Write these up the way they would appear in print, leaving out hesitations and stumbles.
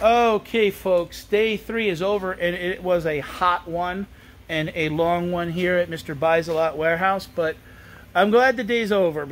Okay, folks, day 3 is over, and it was a hot one and a long one here at Mr. Buys-A-Lot warehouse, but I'm glad the day's over.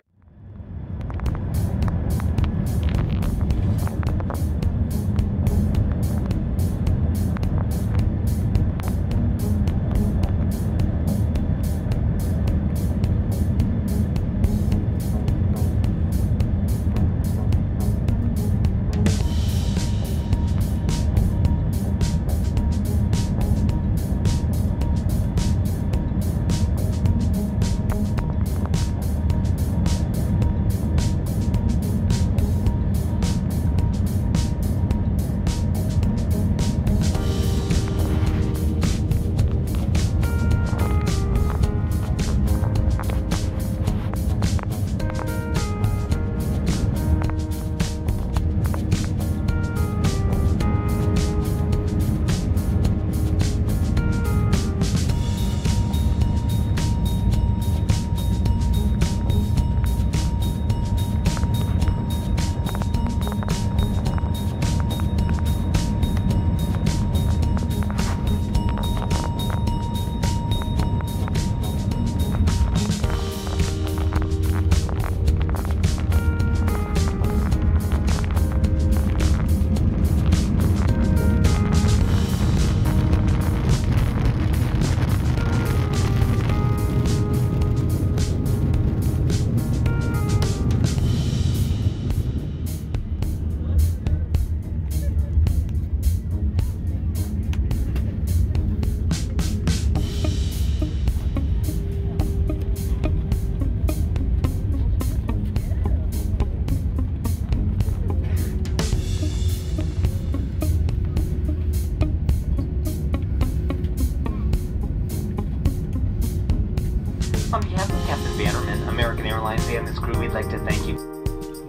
On behalf of Captain Bannerman, American Airlines, and his crew, we'd like to thank you.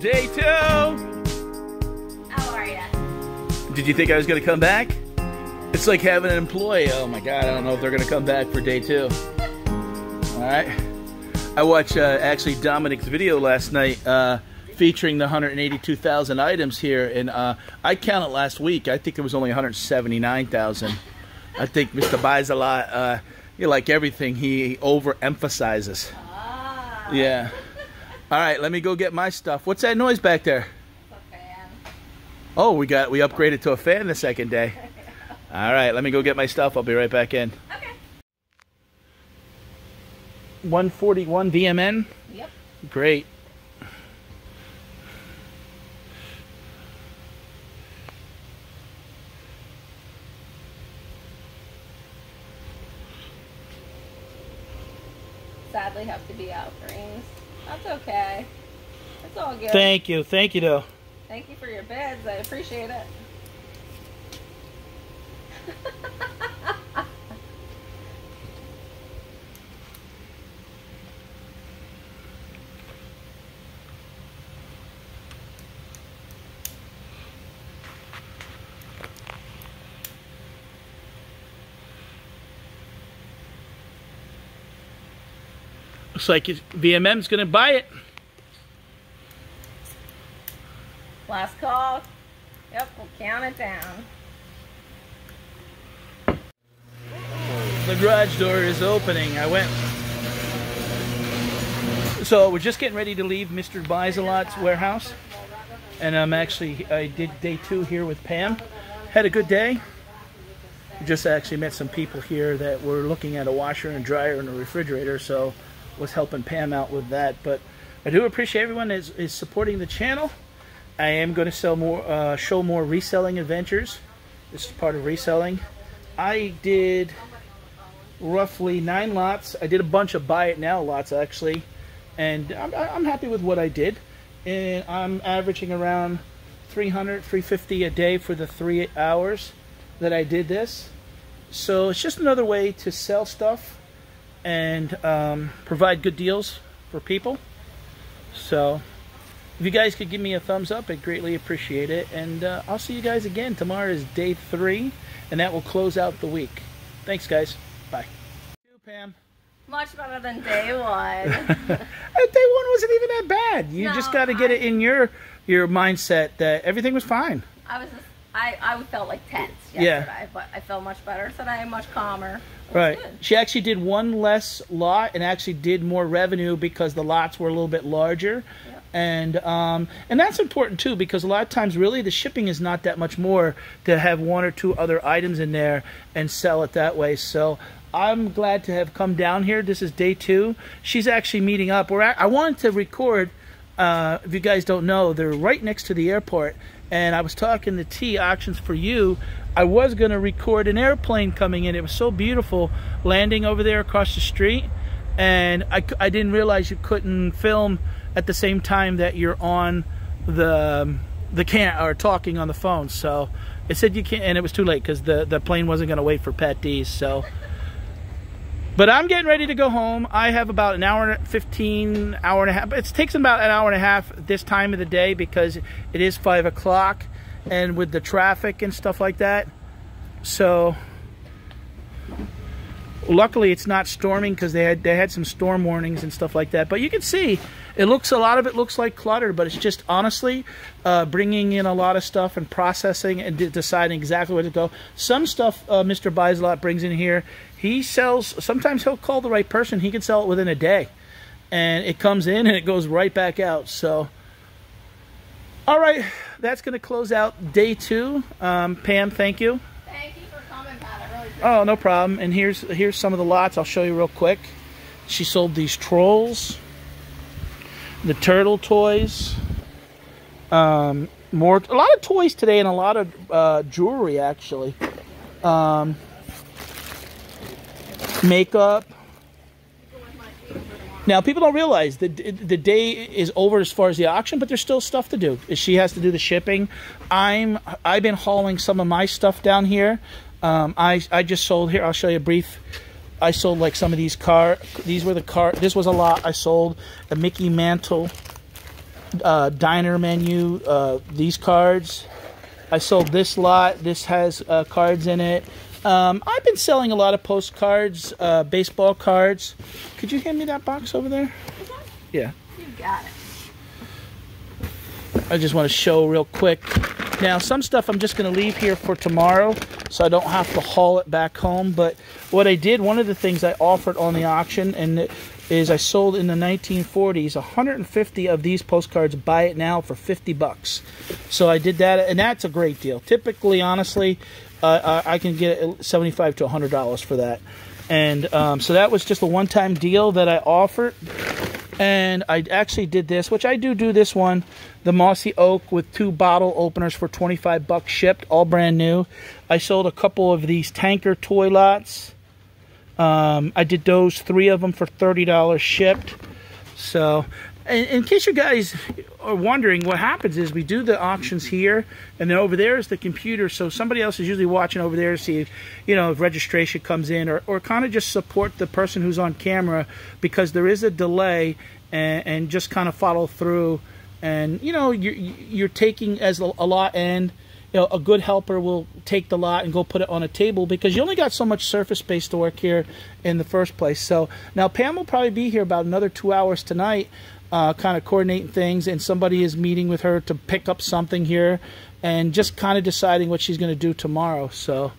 Day 2! How are ya? Did you think I was going to come back? It's like having an employee. Oh my god, I don't know if they're going to come back for day 2. Alright. I watched actually Dominic's video last night featuring the 182,000 items here, and I counted last week. I think it was only 179,000. I think Mr. Buys-A-Lot, like everything, he overemphasizes. Ah. Yeah. All right, let me go get my stuff. What's that noise back there? It's a fan. Oh, we upgraded to a fan the second day. All right, let me go get my stuff. I'll be right back in. Okay. 141 VMN? Yep. Great. Sadly have to be out rings. That's okay. It's all good. Thank you though. Thank you for your bids. I appreciate it. Looks like VMM's gonna buy it. Last call. Yep, we'll count it down. The garage door is opening. So we're just getting ready to leave Mr. Buys-A-Lot's warehouse, and I did day 2 here with Pam. Had a good day. Just actually met some people here that were looking at a washer and dryer and a refrigerator, so was helping Pam out with that. But I do appreciate everyone is supporting the channel. I am going to sell more, show more reselling adventures. This is part of reselling. I did roughly 9 lots. I did a bunch of buy it now lots actually, and I'm happy with what I did. And I'm averaging around 300, 350 a day for the 3 hours that I did this. So it's just another way to sell stuff and provide good deals for people. So if you guys could give me a thumbs up, I'd greatly appreciate it. And I'll see you guys again. Tomorrow is day 3, and that will close out the week. Thanks, guys. Bye. You, Pam. Much better than day 1. Day 1 wasn't even that bad. You just got to get it in your mindset that everything was fine. I felt like tense yesterday, Yeah. but I felt much better today, much calmer. Right. Good. She actually did one less lot and actually did more revenue because the lots were a little bit larger. Yep. And that's important too, because a lot of times really the shipping is not that much more to have one or two other items in there and sell it that way. So I'm glad to have come down here. This is day 2. She's actually meeting up. I wanted to record, if you guys don't know, they're right next to the airport. And I was talking to T Auctions for You. I was going to record an airplane coming in. It was so beautiful landing over there across the street. And I didn't realize you couldn't film at the same time that you're on the or talking on the phone. So it said you can't, and it was too late because the plane wasn't going to wait for Patdees. So, but I'm getting ready to go home. I have about an hour and 15, hour and a half. It takes about an hour and a half this time of the day because it is 5 o'clock and with the traffic and stuff like that. So luckily it's not storming because they had some storm warnings and stuff like that. But you can see a lot of it looks like clutter, but it's just honestly bringing in a lot of stuff and processing and deciding exactly where to go. Some stuff Mr. Buys a Lot brings in here. He sells, sometimes he'll call the right person. He can sell it within a day. And it comes in and it goes right back out. So, all right, that's going to close out day 2. Pam, thank you. Thank you for coming, Pat. I really appreciate Oh, no problem. And here's some of the lots. I'll show you real quick. She sold these trolls, the turtle toys, a lot of toys today and a lot of jewelry actually. Makeup. Now people don't realize that the day is over as far as the auction, but there's still stuff to do. She has to do the shipping. I've been hauling some of my stuff down here. I just sold here. I'll show you a brief. I sold like some of these these were the this was a lot. I sold a Mickey Mantle diner menu, these cards. I sold this lot. This has cards in it. I've been selling a lot of postcards, baseball cards. Could you hand me that box over there? Yeah. You got it. I just want to show real quick. Now, some stuff I'm just going to leave here for tomorrow, so I don't have to haul it back home. But what I did, one of the things I offered on the auction, and is I sold in the 1940s 150 of these postcards. Buy it now for 50 bucks. So I did that, and that's a great deal. Typically, honestly, I can get $75 to $100 for that. And so that was just a one-time deal that I offered. And I actually did this, which I do this one, the Mossy Oak with 2 bottle openers for 25 bucks shipped, all brand new. I sold a couple of these tanker toy lots. I did those 3 of them for $30 shipped. So, in case you guys are wondering, what happens is we do the auctions here, and then over there is the computer. So somebody else is usually watching over there to see if, if registration comes in, or kind of just support the person who's on camera, because there is a delay, and just kind of follow through. And you're taking as a lot, and a good helper will take the lot and go put it on a table, because you only got so much surface space to work here in the first place. So now Pam will probably be here about another 2 hours tonight, kind of coordinating things, and somebody is meeting with her to pick up something here and just kind of deciding what she's going to do tomorrow. So,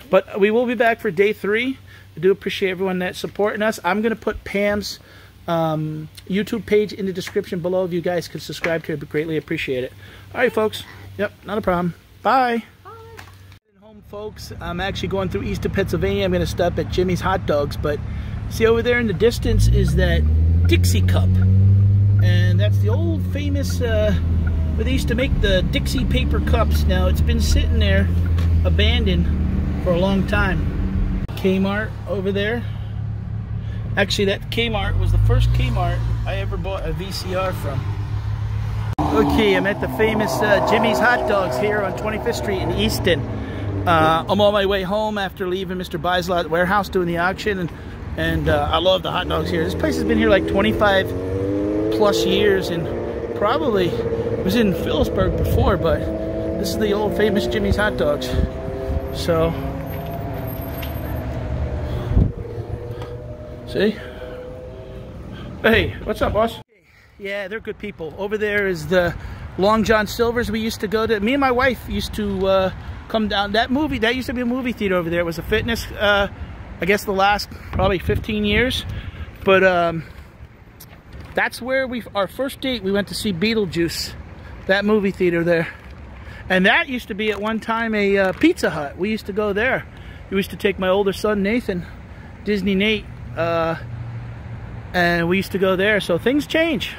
but we will be back for day 3. I do appreciate everyone that's supporting us. I'm going to put Pam's YouTube page in the description below. If you guys could subscribe to it, I'd greatly appreciate it. All right, folks. Yep, not a problem. Bye. Bye. Home, folks. I'm actually going through Eastern Pennsylvania. I'm going to stop at Jimmy's Hot Dogs, but see over there in the distance is that Dixie cup. And that's the old famous, where they used to make the Dixie paper cups. Now, it's been sitting there, abandoned, for a long time. Kmart over there. Actually, that Kmart was the first Kmart I ever bought a VCR from. Okay, I'm at the famous Jimmy's Hot Dogs here on 25th Street in Easton. I'm on my way home after leaving Mr. Buys a Lot warehouse doing the auction, and I love the hot dogs here. This place has been here like 25 plus years, and probably was in Phillipsburg before, but this is the old famous Jimmy's Hot Dogs. So, see? Hey, what's up, boss? Yeah, they're good people. Over there is the Long John Silver's we used to go to. Me and my wife used to come down. That used to be a movie theater over there. It was a fitness, I guess the last probably 15 years. But that's where our first date, we went to see Beetlejuice, that movie theater there. And that used to be at one time a Pizza Hut. We used to go there. We used to take my older son, Nathan, Disney Nate, and we used to go there. So things change.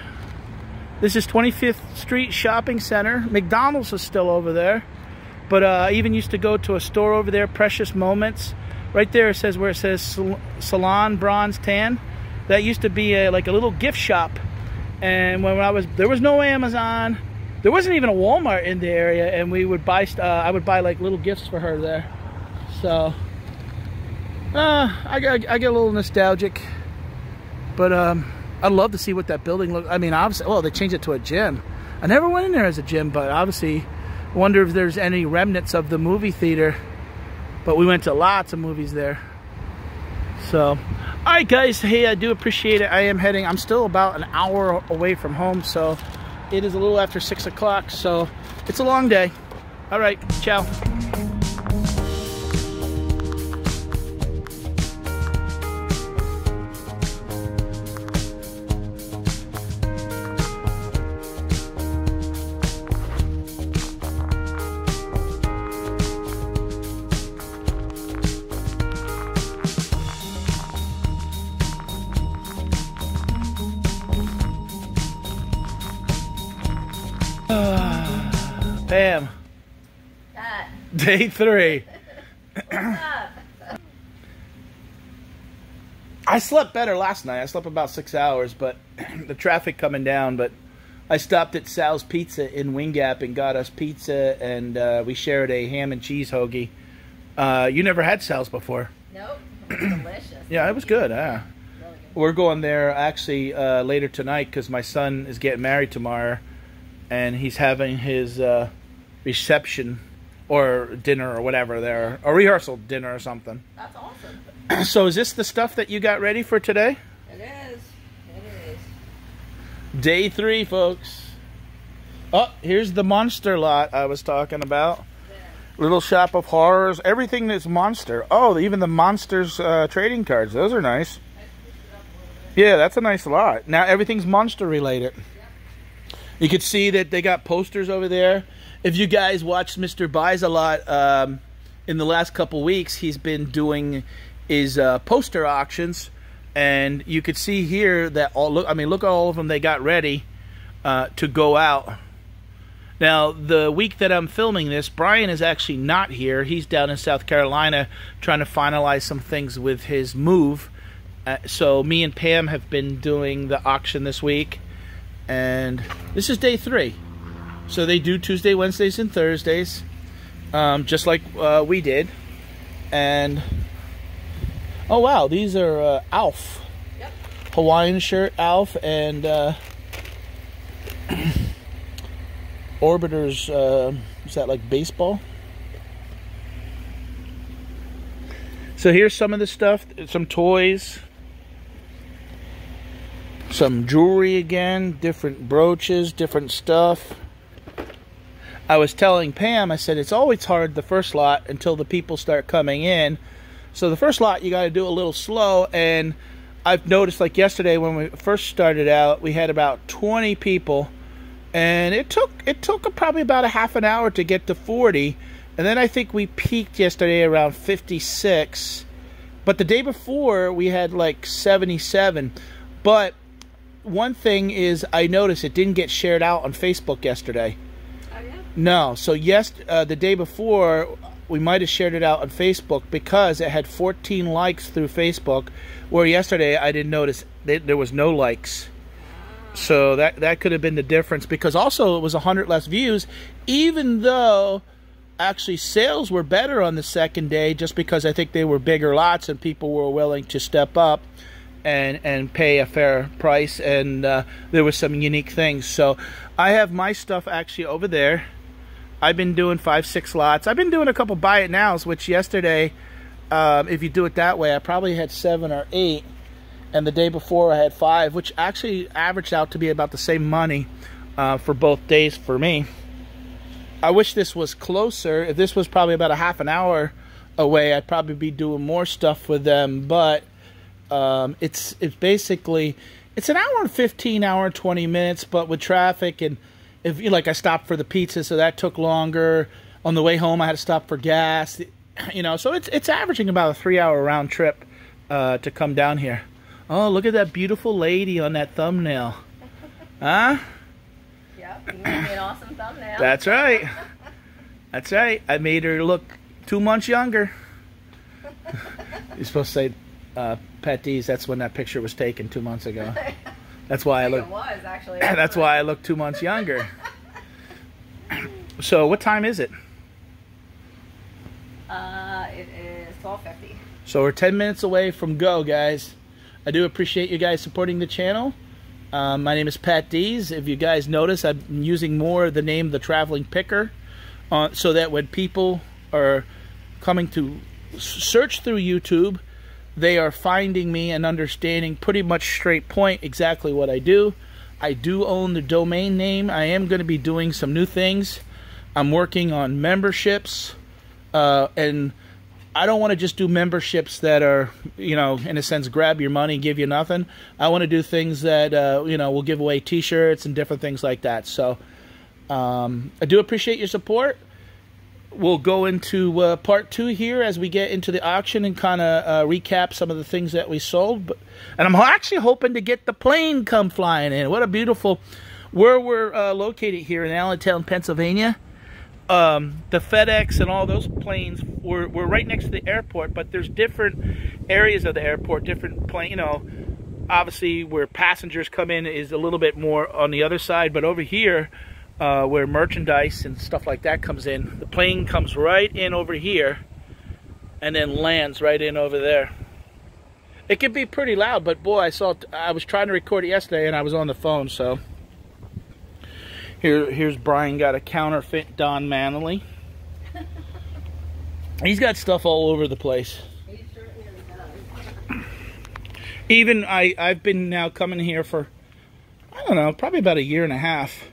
This is 25th Street Shopping Center. McDonald's is still over there. But I even used to go to a store over there, Precious Moments. Right there it says where it says Salon Bronze Tan. That used to be like a little gift shop. And when there was no Amazon. There wasn't even a Walmart in the area, and we would buy I would buy like little gifts for her there. So I get a little nostalgic, but I'd love to see what that building looks. I mean, obviously, well, they changed it to a gym. I never went in there as a gym, but obviously, I wonder if there's any remnants of the movie theater. But we went to lots of movies there. So, all right, guys. Hey, I do appreciate it. I am heading. I'm still about an hour away from home, so. It is a little after 6 o'clock, so it's a long day. All right, ciao. Pam. Day 3. I slept better last night. I slept about 6 hours, but the traffic coming down. But I stopped at Sal's Pizza in Wing Gap and got us pizza, and we shared a ham and cheese hoagie. You never had Sal's before? Nope. It was delicious. Yeah, it was good. Yeah. Really good. We're going there actually later tonight because my son is getting married tomorrow, and he's having his reception or dinner or whatever there, a rehearsal dinner or something. That's awesome. So is this the stuff that you got ready for today? It is. It is. Day 3, folks. Oh, here's the monster lot I was talking about. Yeah. Little shop of horrors. Everything that's monster. Oh, even the monsters trading cards. Those are nice. Yeah, that's a nice lot. Now everything's monster related. You can see that they got posters over there. If you guys watched Mr. Buys a Lot in the last couple weeks, he's been doing his poster auctions, and you could see here that look at all of them they got ready to go out. Now, the week that I'm filming this, Brian is actually not here. He's down in South Carolina trying to finalize some things with his move. So me and Pam have been doing the auction this week, and this is day 3. So they do Tuesday, Wednesdays, and Thursdays, just like we did. And, oh wow, these are Alf. Yep. Hawaiian shirt, Alf, and Orbiters, is that like baseball? So here's some of the stuff, some toys. Some jewelry again, different brooches, different stuff. I was telling Pam, I said, it's always hard the first lot until the people start coming in. So the first lot, you got to do a little slow. And I've noticed, like yesterday when we first started out, we had about 20 people. And it took probably about a half an hour to get to 40. And then I think we peaked yesterday around 56. But the day before, we had like 77. But one thing is, I noticed it didn't get shared out on Facebook yesterday. Oh, yeah? No. So, yes, the day before, we might have shared it out on Facebook because it had 14 likes through Facebook, where yesterday I didn't notice there was no likes. So that could have been the difference, because also it was 100 less views, even though actually sales were better on the second day, just because I think they were bigger lots and people were willing to step up and pay a fair price, and there were some unique things. So I have my stuff actually over there. I've been doing 5-6 lots. I've been doing a couple buy it nows, which yesterday, if you do it that way, I probably had 7 or 8, and the day before I had 5, which actually averaged out to be about the same money for both days for me. I wish this was closer. If this was probably about a half an hour away, I'd probably be doing more stuff with them. But it's basically, it's an hour and 15, hour and 20 minutes. But with traffic, and if you like, I stopped for the pizza, so that took longer. On the way home, I had to stop for gas. You know, so it's averaging about a 3-hour round trip to come down here. Oh, look at that beautiful lady on that thumbnail. Huh? Yep, you made me an awesome thumbnail. That's right. That's right. I made her look 2 months younger. You're supposed to say, Patdees, that's when that picture was taken 2 months ago. That's why I look. It was actually. That's why I look 2 months younger. So, what time is it? It is 12:50. So we're 10 minutes away from go, guys. I do appreciate you guys supporting the channel. My name is Patdees. If you guys notice, I'm using more the name The Traveling Picker, so that when people are coming to search through YouTube, they are finding me and understanding pretty much straight point exactly what I do. I do own the domain name. I am going to be doing some new things. I'm working on memberships, and I don't want to just do memberships that are, you know, in a sense, grab your money, give you nothing. I want to do things that, you know, will give away t-shirts and different things like that. So I do appreciate your support. We'll go into part 2 here as we get into the auction and kind of recap some of the things that we sold. And I'm actually hoping to get the plane come flying in. What a beautiful, where we're located here in Allentown, Pennsylvania. The FedEx and all those planes, we're right next to the airport, but there's different areas of the airport, different plane, you know, obviously where passengers come in is a little bit more on the other side, but over here, where merchandise and stuff like that comes in, the plane comes right in over here and then lands right in over there. It can be pretty loud, but boy, I was trying to record it yesterday and I was on the phone, so. Here's Brian got a counterfeit Don Manley. He's got stuff all over the place. Even I've been now coming here for, I don't know, probably about a year and a half.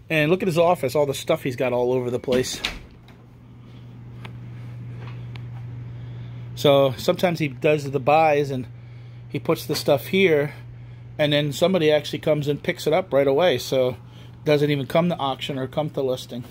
And look at his office, all the stuff he's got all over the place. So sometimes he does the buys and he puts the stuff here, and then somebody actually comes and picks it up right away. So doesn't even come to auction or come to listing.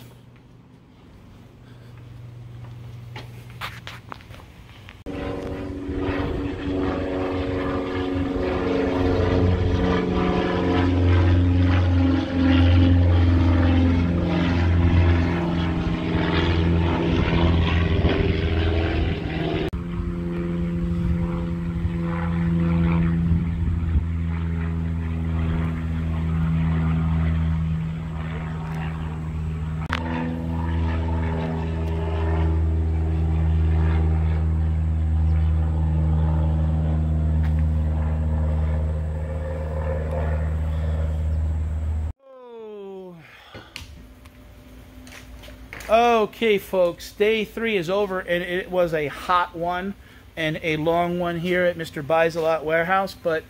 Okay, folks, day 3 is over, and it was a hot one and a long one here at Mr. Buys-A-Lot warehouse, but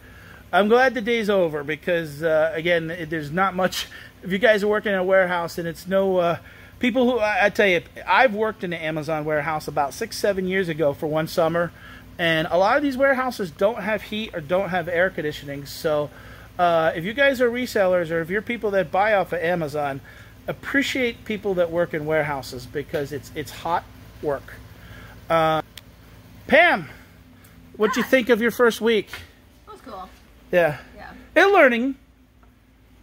I'm glad the day's over because, again, there's not much. If you guys are working in a warehouse and it's no people who, I tell you, I've worked in the Amazon warehouse about 6-7 years ago for one summer, and a lot of these warehouses don't have heat or don't have air conditioning. So if you guys are resellers or if you're people that buy off of Amazon, appreciate people that work in warehouses because it's hot work. Pam, what'd you think of your first week? It was cool. Yeah. Yeah. And learning.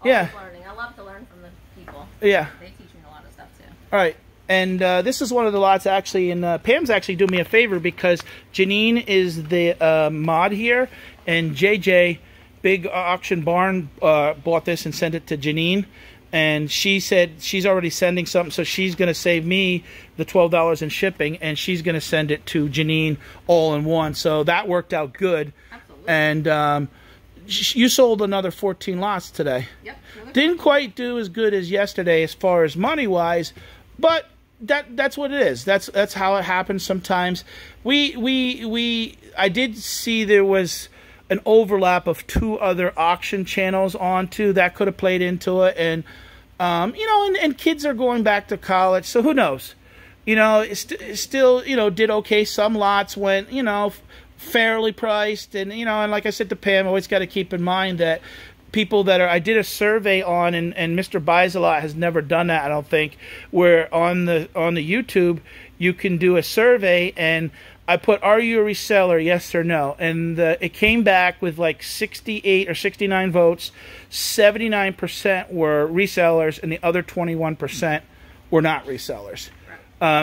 Always learning. I love to learn from the people. Yeah. They teach me a lot of stuff too. All right. And this is one of the lots actually, and Pam's actually doing me a favor because Janine is the mod here, and JJ, Big Auction Barn, bought this and sent it to Janine. And she said she's already sending something, so she's going to save me the $12 in shipping, and she's going to send it to Janine all in one. So that worked out good. Absolutely. And you sold another 14 lots today. Yep. Didn't quite do as good as yesterday as far as money-wise, but that's what it is. That's how it happens sometimes. I did see there was an overlap of 2 other auction channels on too that could have played into it, and You know, and kids are going back to college, so who knows? You know, it's still, you know, did okay. Some lots went, you know, fairly priced, and you know, and like I said to Pam, always got to keep in mind that people that are, I did a survey on, and Mr. Buys a Lot has never done that, I don't think, where on the YouTube you can do a survey, and I put, are you a reseller, yes or no? And it came back with like 68 or 69 votes. 79% were resellers, and the other 21% were not resellers.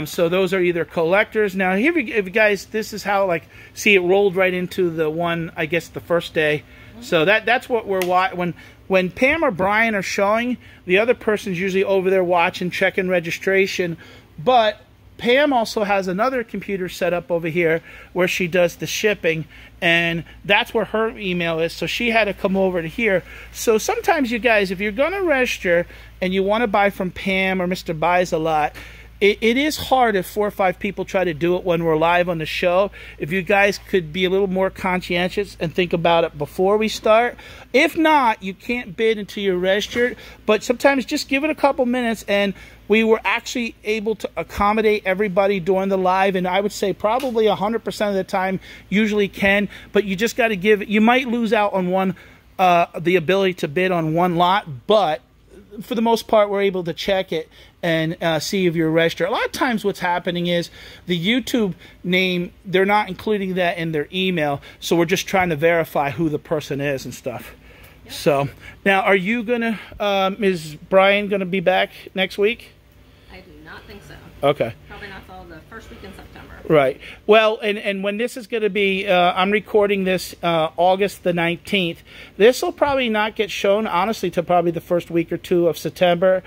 So those are either collectors. Now, here, if you guys, this is how, like, see, it rolled right into the one, I guess, the first day. So that's what we're watching. When Pam or Brian are showing, the other person's usually over there watching, checking registration. But Pam also has another computer set up over here where she does the shipping, and that's where her email is, so she had to come over to here. So sometimes, you guys, if you're going to register and you want to buy from Pam or Mr. Buys a Lot, it is hard if 4 or 5 people try to do it when we're live on the show. If you guys could be a little more conscientious and think about it before we start. If not, you can't bid until you're registered. But sometimes just give it a couple minutes, and we were actually able to accommodate everybody during the live, and I would say probably 100% of the time usually can. But you just got to give it. You might lose out on one, the ability to bid on one lot, but for the most part, we're able to check it and see if you're registered. A lot of times what's happening is the YouTube name, they're not including that in their email, so we're just trying to verify who the person is and stuff. Yep. So, now, are you going to, is Brian going to be back next week? I do not think so. Okay. Probably not till the first week in September. Right. Well, and when this is going to be, I'm recording this August the 19th. This will probably not get shown, honestly, till probably the first week or two of September,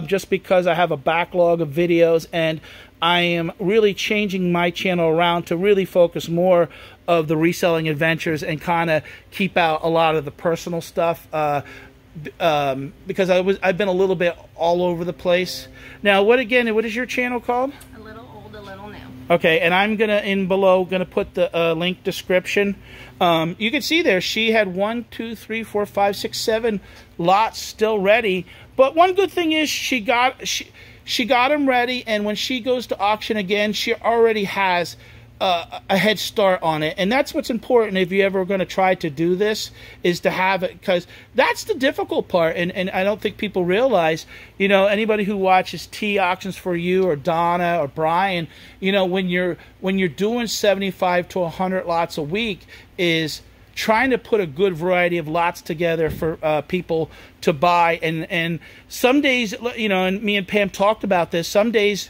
just because I have a backlog of videos, and I am really changing my channel around to really focus more of the reselling adventures and kind of keep out a lot of the personal stuff. Because I've been a little bit all over the place. Now, what is your channel called? A Little Old, A Little New. Okay, and I'm gonna put the link description. You can see there she had 1, 2, 3, 4, 5, 6, 7 lots still ready. But one good thing is she got them ready, and when she goes to auction again, she already has a head start on it. And that's what's important if you ever going to try to do this, is to have it, because that's the difficult part. And I don't think people realize, you know, anybody who watches T Auctions for You or Donna or Brian, you know, when you're doing 75 to 100 lots a week, is trying to put a good variety of lots together for people to buy. And some days, you know, and me and Pam talked about this, some days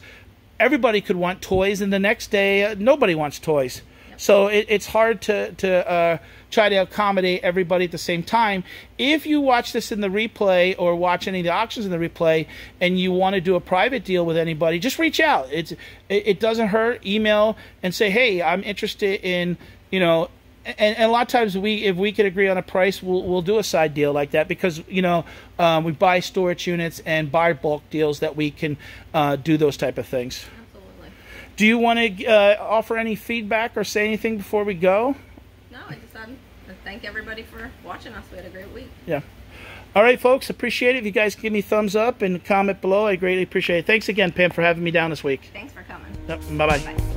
everybody could want toys, and the next day nobody wants toys. Yep. So it's hard to try to accommodate everybody at the same time. If you watch this in the replay or watch any of the auctions in the replay and you want to do a private deal with anybody, just reach out. It doesn't hurt. Email and say, hey, I'm interested in, you know, and a lot of times if we could agree on a price, we'll do a side deal like that, because, you know, we buy storage units and buy bulk deals that we can do those type of things. Absolutely. Do you want to offer any feedback or say anything before we go? No, I just wanted to thank everybody for watching us. We had a great week. Yeah. All right, folks, appreciate it. If you guys give me thumbs up and comment below, I greatly appreciate it. Thanks again, Pam, for having me down this week. Thanks for coming. Yep, bye-bye. Bye.